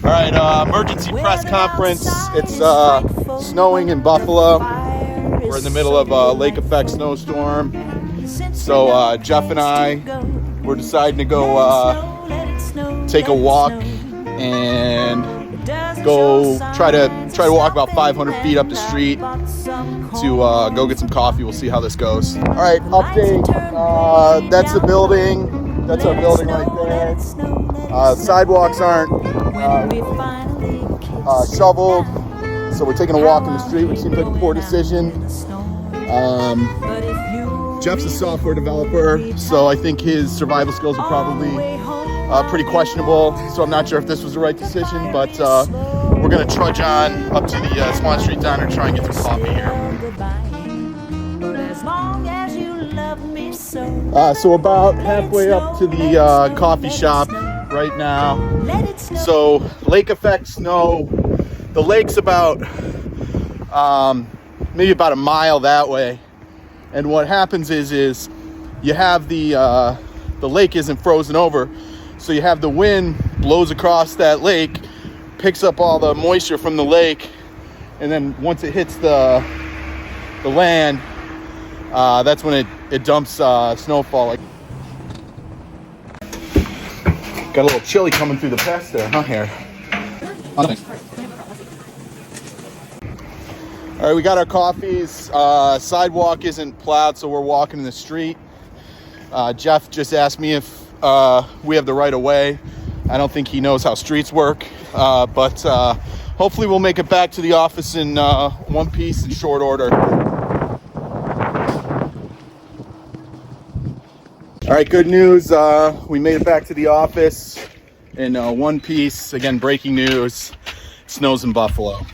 All right, emergency press conference. It's snowing in Buffalo. We're in the middle of a lake effect snowstorm. So Jeff and I, we're deciding to go take a walk and try to walk about 500 feet up the street to go get some coffee. We'll see how this goes. All right, update. That's the building. That's our building right there. Sidewalks aren't shoveled, so we're taking a walk in the street, which seems like a poor decision. Jeff's a software developer, so I think his survival skills are probably pretty questionable. So I'm not sure if this was the right decision, but we're gonna trudge on up to the Swan Street Diner and try and get some coffee here. So about halfway up to the coffee shop right now. So lake effect snow. The lake's about maybe about a mile that way. And what happens is you have the lake isn't frozen over, so you have the wind blows across that lake, picks up all the moisture from the lake, and then once it hits the land, that's when it dumps snowfall. Got a little chilly coming through the press there, huh, here? All right, we got our coffees. Sidewalk isn't plowed, so we're walking in the street. Jeff just asked me if we have the right of way. I don't think he knows how streets work, but hopefully we'll make it back to the office in one piece in short order. All right, good news. We made it back to the office in one piece. Again, breaking news. It snows in Buffalo.